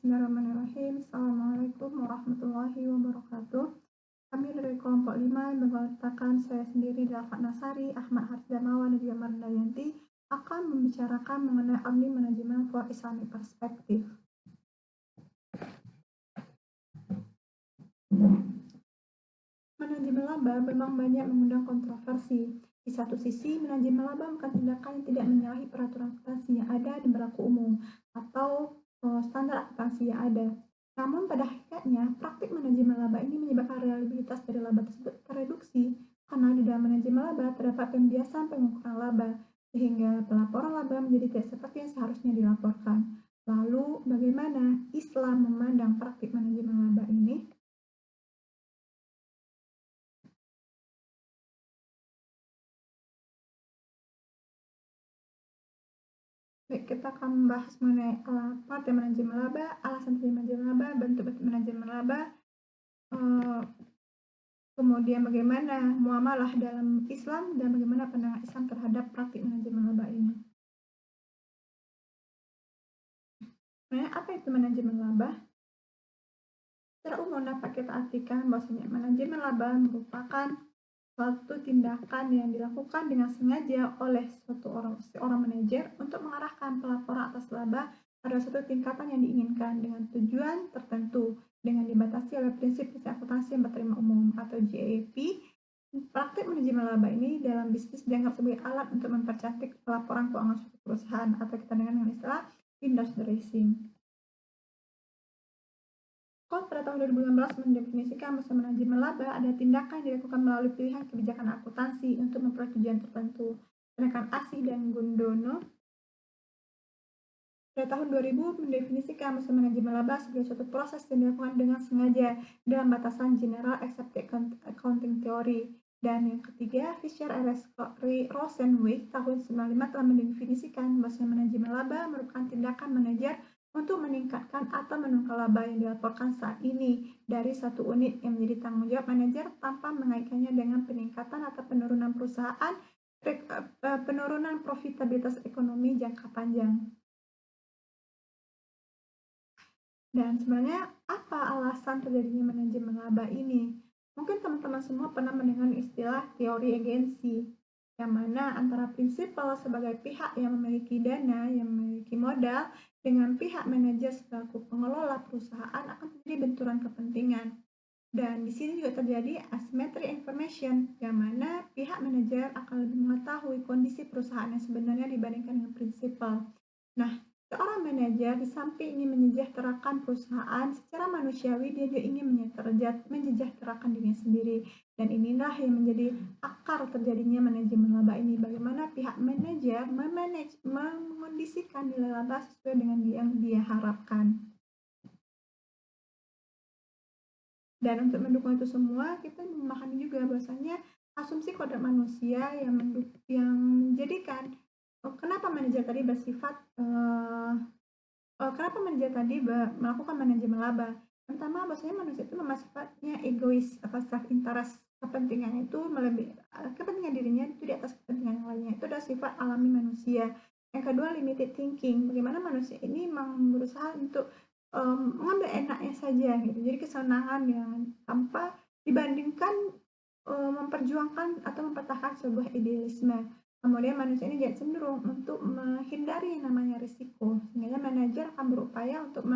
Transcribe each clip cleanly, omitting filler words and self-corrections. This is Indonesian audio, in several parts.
Bismillahirrahmanirrahim. Assalamualaikum warahmatullahi wabarakatuh. Kami dari kelompok 5 yang beranggotakan saya sendiri, Dafat Nasari, Ahmad Haris Darmawan, dan juga Mardayanti akan membicarakan mengenai Omni Manajemen for Islamic Perspective. Manajemen laba memang banyak mengundang kontroversi. Di satu sisi, manajemen laba bukan tindakan yang tidak menyalahi peraturan akuntansi yang ada dan berlaku umum atau standar akuntansi yang ada. Namun pada hakikatnya, praktik manajemen laba ini menyebabkan reliabilitas dari laba tersebut tereduksi karena di dalam manajemen laba terdapat pembiasan pengukuran laba, sehingga pelaporan laba menjadi tidak seperti yang seharusnya dilaporkan. Lalu, bagaimana Islam memandang praktik manajemen laba ini? Baik, kita akan membahas mengenai part manajemen laba, alasan terjadi manajemen laba, bentuk-bentuk manajemen laba, kemudian bagaimana muamalah dalam Islam dan bagaimana pandangan Islam terhadap praktik manajemen laba ini. Nah, apa itu manajemen laba? Secara umum dapat kita artikan bahwasanya manajemen laba merupakan suatu tindakan yang dilakukan dengan sengaja oleh seorang manajer untuk mengarahkan pelaporan atas laba pada suatu tingkatan yang diinginkan dengan tujuan tertentu dengan dibatasi oleh prinsip akuntansi yang berterima umum atau GAAP. Praktik manajemen laba ini dalam bisnis dianggap sebagai alat untuk mempercantik pelaporan keuangan suatu perusahaan atau kita dengan istilah window dressing. Kod pada tahun 2016 mendefinisikan bahwa manajemen laba ada tindakan yang dilakukan melalui pilihan kebijakan akuntansi untuk memperoleh tujuan tertentu. Sedangkan Asih dan Gundono pada tahun 2000 mendefinisikan bahwa manajemen laba sebagai suatu proses yang dilakukan dengan sengaja dalam batasan General Accepted Accounting Theory. Dan yang ketiga, Fisher R.S. Rosenwig tahun 1995 telah mendefinisikan bahwa manajemen laba merupakan tindakan manajer untuk meningkatkan atau menurunkan laba yang dilaporkan saat ini dari satu unit yang menjadi tanggung jawab manajer tanpa mengaitkannya dengan peningkatan atau penurunan perusahaan, penurunan profitabilitas ekonomi jangka panjang. Dan sebenarnya apa alasan terjadinya manajemen laba ini? Mungkin teman-teman semua pernah mendengar istilah teori agensi, yang mana antara prinsipal sebagai pihak yang memiliki dana, yang memiliki modal, dengan pihak manajer selaku pengelola perusahaan akan terjadi benturan kepentingan. Dan di sini juga terjadi asymmetric information, yang mana pihak manajer akan lebih mengetahui kondisi perusahaan yang sebenarnya dibandingkan dengan prinsipal. Nah, seorang manajer di samping ingin menyejahterakan perusahaan secara manusiawi, dia juga ingin menyejahterakan dirinya sendiri. Dan inilah yang menjadi akar terjadinya manajemen laba ini. Bagaimana pihak manajer mengondisikan nilai laba sesuai dengan yang dia harapkan. Dan untuk mendukung itu semua, kita memahami juga bahwasanya asumsi kodrat manusia yang menjadikan kenapa manajer tadi bersifat kenapa manajer tadi melakukan manajemen laba. Pertama, bahwasanya manusia itu memang sifatnya egois atau self interest, kepentingan itu kepentingan dirinya itu di atas kepentingan yang lainnya. Itu adalah sifat alami manusia. Yang kedua, limited thinking. Bagaimana manusia ini memang berusaha untuk mengambil enaknya saja gitu. Jadi kesenangan yang tanpa dibandingkan memperjuangkan atau mempertahankan sebuah idealisme. Kemudian manusia ini jadi cenderung untuk menghindari yang namanya risiko, sehingga manajer akan berupaya untuk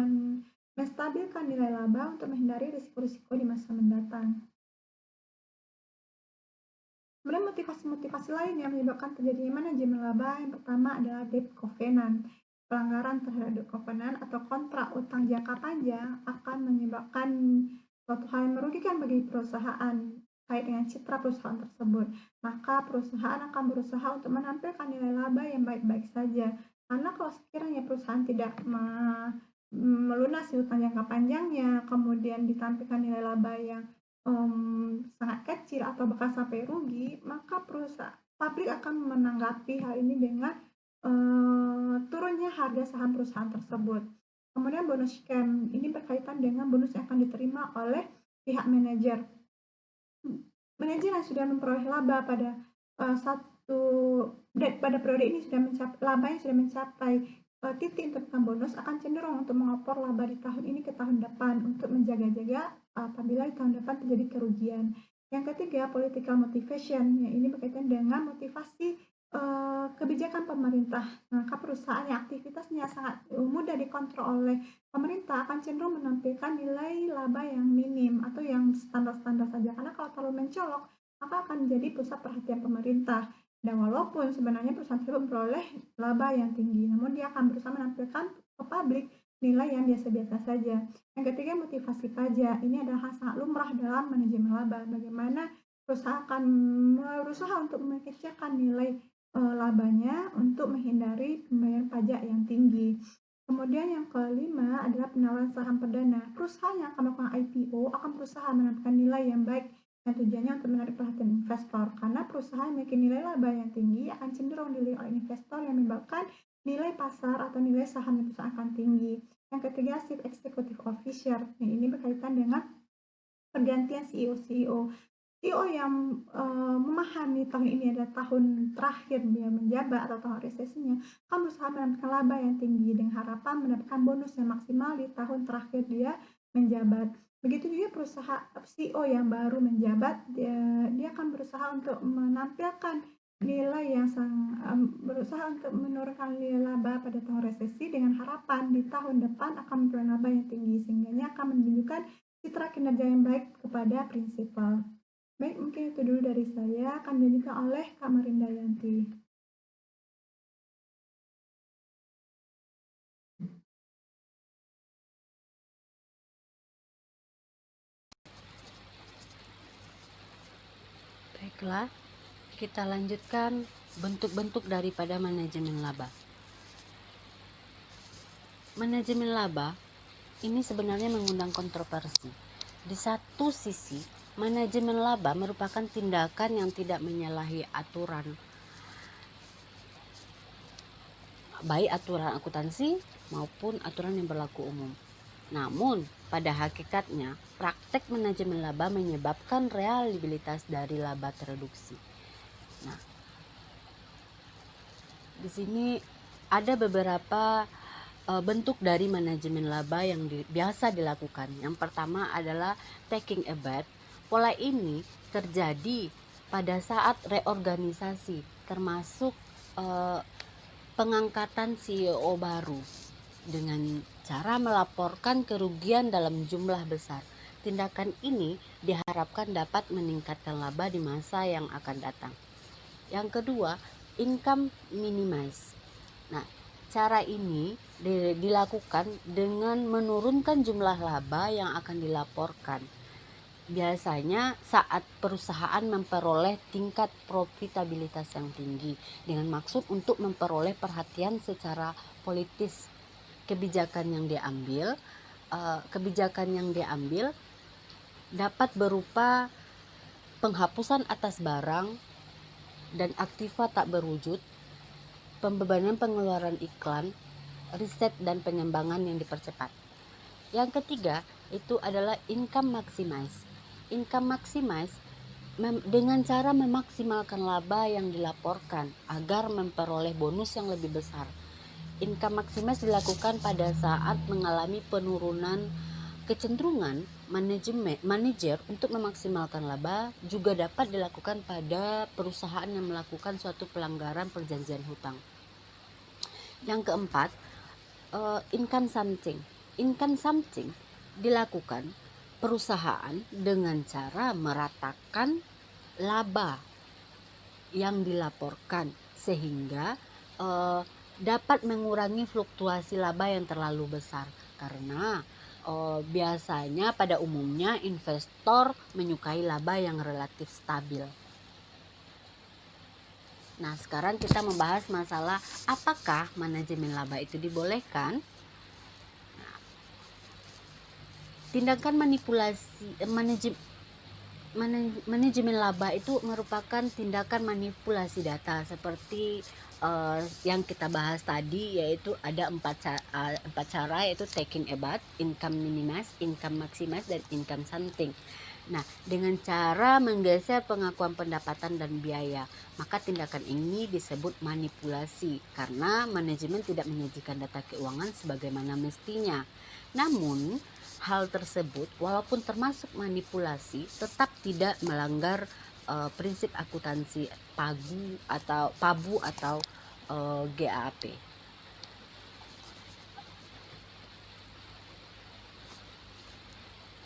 menstabilkan nilai laba untuk menghindari risiko-risiko di masa mendatang. Kemudian motivasi-motivasi lain yang menyebabkan terjadinya manajemen laba, yang pertama adalah debt covenant. Pelanggaran terhadap debt covenant atau kontrak utang jangka panjang akan menyebabkan suatu hal yang merugikan bagi perusahaan terkait dengan citra perusahaan tersebut. Maka perusahaan akan berusaha untuk menampilkan nilai laba yang baik-baik saja. Karena kalau sekiranya perusahaan tidak melunasi utang jangka panjangnya, kemudian ditampilkan nilai laba yang sangat kecil atau bahkan sampai rugi, maka publik akan menanggapi hal ini dengan turunnya harga saham perusahaan tersebut. Kemudian bonus scam ini berkaitan dengan bonus yang akan diterima oleh pihak manajer. Manajer yang sudah memperoleh laba pada pada periode ini labanya sudah mencapai titik tentang bonus akan cenderung untuk mengopor laba di tahun ini ke tahun depan untuk menjaga-jaga apabila di tahun depan terjadi kerugian. Yang ketiga, political motivation, yang ini berkaitan dengan motivasi kebijakan pemerintah. Maka perusahaan yang aktivitasnya sangat mudah dikontrol oleh pemerintah akan cenderung menampilkan nilai laba yang minim atau yang standar-standar saja. Karena kalau terlalu mencolok, maka akan menjadi pusat perhatian pemerintah. Dan walaupun sebenarnya perusahaan tersebut memperoleh laba yang tinggi, namun dia akan berusaha menampilkan ke publik nilai yang biasa-biasa saja. Yang ketiga, motivasi pajak. Ini adalah hal sangat lumrah dalam manajemen laba. Bagaimana perusahaan akan berusaha untuk mengecilkan nilai labanya untuk menghindari pembayaran pajak yang tinggi. Kemudian yang kelima adalah penawaran saham perdana. Perusahaan yang akan melakukan IPO akan berusaha menampilkan nilai yang baik dan tujuannya untuk menarik perhatian investor. Karena perusahaan yang memiliki nilai laba yang tinggi akan cenderung dilirik oleh investor yang menyebabkan nilai pasar atau nilai saham di perusahaan akan tinggi. Yang ketiga, Chief Executive Officer. Ini berkaitan dengan pergantian CEO. CEO yang memahami tahun ini adalah tahun terakhir dia menjabat atau tahun resesinya, akan berusaha menampilkan laba yang tinggi dengan harapan mendapatkan bonus yang maksimal di tahun terakhir dia menjabat. Begitu juga perusahaan CEO yang baru menjabat, dia akan berusaha untuk menampilkan nilai yang berusaha untuk menurunkan nilai laba pada tahun resesi dengan harapan di tahun depan akan memperoleh laba yang tinggi, sehingga akan menunjukkan citra kinerja yang baik kepada prinsipal. Baik, mungkin itu dulu dari saya, akan dilanjutkan oleh Kak Marindayanti. Baiklah, kita lanjutkan bentuk-bentuk daripada manajemen laba. Manajemen laba ini sebenarnya mengundang kontroversi. Di satu sisi, manajemen laba merupakan tindakan yang tidak menyalahi aturan, baik aturan akuntansi maupun aturan yang berlaku umum. Namun, pada hakikatnya, praktek manajemen laba menyebabkan reliabilitas dari laba tereduksi. Nah, di sini ada beberapa bentuk dari manajemen laba yang biasa dilakukan. Yang pertama adalah taking a bet. Pola ini terjadi pada saat reorganisasi, termasuk pengangkatan CEO baru dengan cara melaporkan kerugian dalam jumlah besar. Tindakan ini diharapkan dapat meningkatkan laba di masa yang akan datang. Yang kedua, income minimize. Nah, cara ini dilakukan dengan menurunkan jumlah laba yang akan dilaporkan. Biasanya saat perusahaan memperoleh tingkat profitabilitas yang tinggi dengan maksud untuk memperoleh perhatian secara politis. Kebijakan yang diambil dapat berupa penghapusan atas barang dan aktiva tak berwujud, pembebanan pengeluaran iklan, riset dan pengembangan yang dipercepat. Yang ketiga itu adalah income maximize. Income maximize dengan cara memaksimalkan laba yang dilaporkan agar memperoleh bonus yang lebih besar. Income maximize dilakukan pada saat mengalami penurunan kecenderungan manajer untuk memaksimalkan laba. Juga dapat dilakukan pada perusahaan yang melakukan suatu pelanggaran perjanjian hutang. Yang keempat, income something. Income something dilakukan perusahaan dengan cara meratakan laba yang dilaporkan sehingga dapat mengurangi fluktuasi laba yang terlalu besar, karena biasanya pada umumnya investor menyukai laba yang relatif stabil. Nah, sekarang kita membahas masalah apakah manajemen laba itu dibolehkan. Tindakan manajemen laba itu merupakan tindakan manipulasi data seperti yang kita bahas tadi, yaitu ada empat cara, yaitu taking a bet, income minimize, income maximize, dan income something. Nah, dengan cara menggeser pengakuan pendapatan dan biaya, maka tindakan ini disebut manipulasi karena manajemen tidak menyajikan data keuangan sebagaimana mestinya. Namun, hal tersebut walaupun termasuk manipulasi tetap tidak melanggar prinsip akuntansi PABU atau GAAP.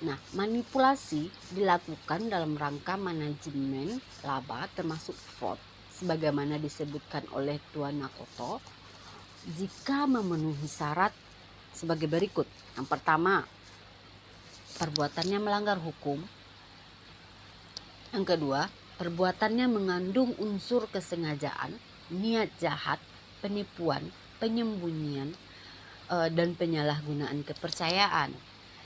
Nah, manipulasi dilakukan dalam rangka manajemen laba termasuk fraud. Sebagaimana disebutkan oleh Tuan Nakoto, jika memenuhi syarat sebagai berikut. Yang pertama, perbuatannya melanggar hukum. Yang kedua, perbuatannya mengandung unsur kesengajaan, niat jahat, penipuan, penyembunyian, dan penyalahgunaan kepercayaan.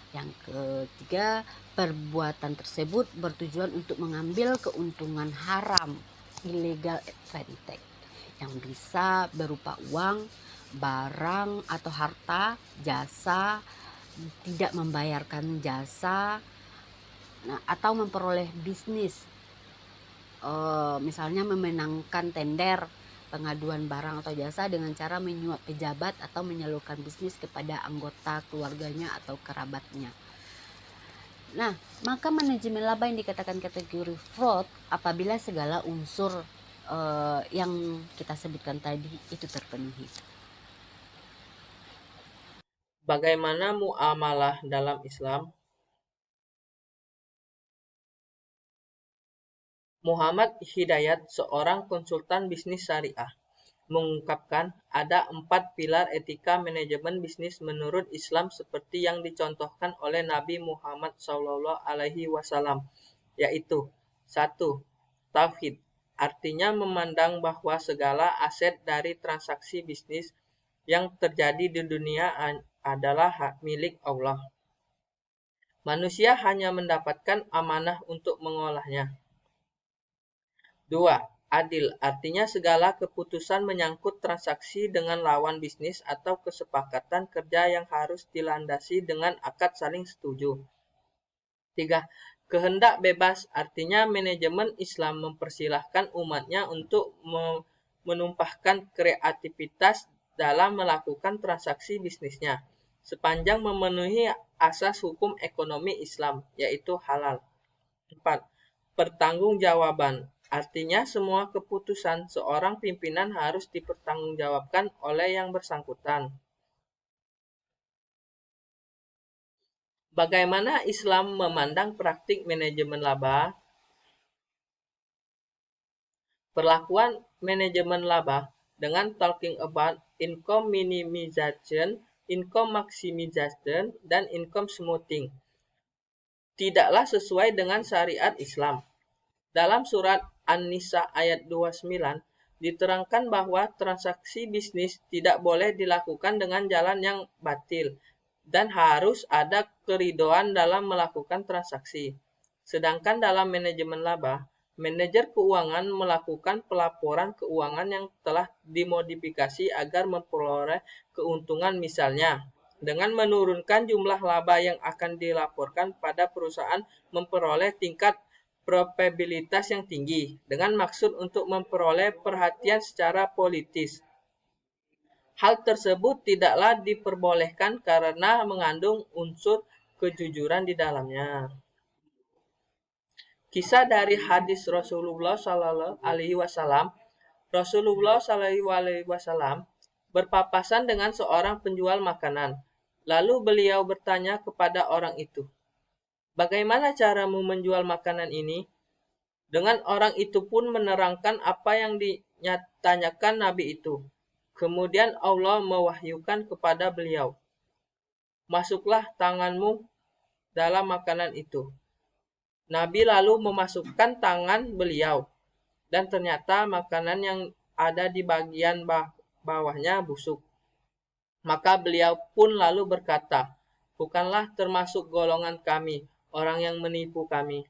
Yang ketiga, perbuatan tersebut bertujuan untuk mengambil keuntungan haram, illegal advantage, yang bisa berupa uang, barang atau harta, jasa, tidak membayarkan jasa, atau memperoleh bisnis, misalnya memenangkan tender pengaduan barang atau jasa dengan cara menyuap pejabat atau menyalurkan bisnis kepada anggota keluarganya atau kerabatnya. Nah, maka manajemen laba yang dikatakan kategori fraud apabila segala unsur yang kita sebutkan tadi itu terpenuhi. Bagaimana muamalah dalam Islam? Muhammad Hidayat, seorang konsultan bisnis syariah, mengungkapkan ada 4 pilar etika manajemen bisnis menurut Islam seperti yang dicontohkan oleh Nabi Muhammad SAW, yaitu 1. Tauhid, artinya memandang bahwa segala aset dari transaksi bisnis yang terjadi di dunia adalah hak milik Allah. Manusia hanya mendapatkan amanah untuk mengolahnya. 2. Adil, artinya segala keputusan menyangkut transaksi dengan lawan bisnis atau kesepakatan kerja yang harus dilandasi dengan akad saling setuju. 3. Kehendak bebas, artinya manajemen Islam mempersilahkan umatnya untuk menumpahkan kreativitas dalam melakukan transaksi bisnisnya, sepanjang memenuhi asas hukum ekonomi Islam, yaitu halal. 4. Pertanggungjawaban, artinya semua keputusan seorang pimpinan harus dipertanggungjawabkan oleh yang bersangkutan. Bagaimana Islam memandang praktik manajemen laba? Perlakuan manajemen laba dengan talking about income minimization, income maximization, dan income smoothing tidaklah sesuai dengan syariat Islam. Dalam surat An-Nisa ayat 29 diterangkan bahwa transaksi bisnis tidak boleh dilakukan dengan jalan yang batil dan harus ada keridhaan dalam melakukan transaksi. Sedangkan dalam manajemen laba, manajer keuangan melakukan pelaporan keuangan yang telah dimodifikasi agar memperoleh keuntungan, misalnya dengan menurunkan jumlah laba yang akan dilaporkan pada perusahaan memperoleh tingkat probabilitas yang tinggi dengan maksud untuk memperoleh perhatian secara politis. Hal tersebut tidaklah diperbolehkan karena mengandung unsur kejujuran di dalamnya. Kisah dari hadis Rasulullah SAW. Rasulullah SAW berpapasan dengan seorang penjual makanan. Lalu beliau bertanya kepada orang itu, "Bagaimana caramu menjual makanan ini?" Dengan orang itu pun menerangkan apa yang ditanyakan Nabi itu. Kemudian Allah mewahyukan kepada beliau, "Masuklah tanganmu dalam makanan itu." Nabi lalu memasukkan tangan beliau, dan ternyata makanan yang ada di bagian bawahnya busuk. Maka beliau pun lalu berkata, "Bukanlah termasuk golongan kami, orang yang menipu kami."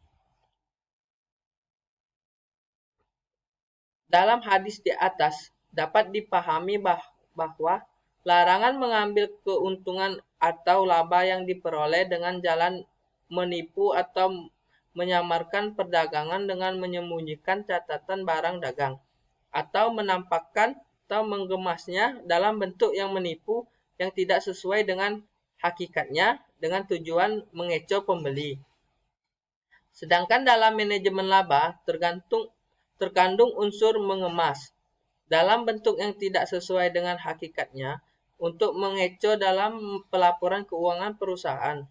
Dalam hadis di atas dapat dipahami bahwa larangan mengambil keuntungan atau laba yang diperoleh dengan jalan menipu atau menyamarkan perdagangan dengan menyembunyikan catatan barang dagang, atau menampakkan atau menggemasnya dalam bentuk yang menipu yang tidak sesuai dengan hakikatnya dengan tujuan mengecoh pembeli. Sedangkan dalam manajemen laba terkandung unsur mengemas dalam bentuk yang tidak sesuai dengan hakikatnya untuk mengecoh dalam pelaporan keuangan perusahaan.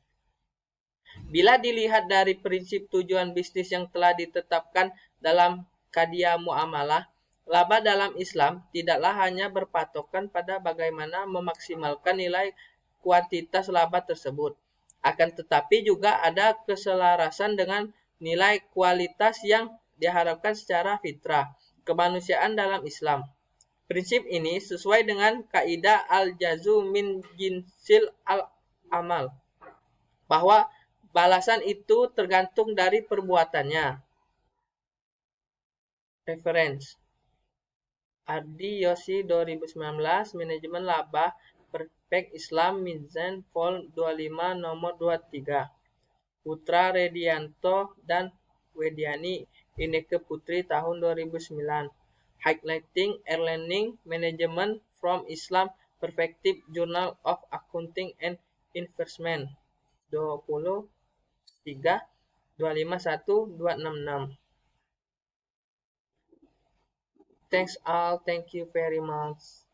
Bila dilihat dari prinsip tujuan bisnis yang telah ditetapkan dalam Qadiyah Muamalah, laba dalam Islam tidaklah hanya berpatokan pada bagaimana memaksimalkan nilai kuantitas laba tersebut, akan tetapi juga ada keselarasan dengan nilai kualitas yang diharapkan secara fitrah kemanusiaan dalam Islam. Prinsip ini sesuai dengan kaidah al-jazu min jinsil al-amal, bahwa balasan itu tergantung dari perbuatannya. Reference Ardi Yosi 2019, Manajemen Laba Perfect Islam Mizan Vol 25 nomor 23. Putra Redianto dan Wediani Ineke Putri tahun 2009. Highlighting E-Learning Management from Islam Perspective Journal of Accounting and Investment 23 251 266. Thanks all, thank you very much.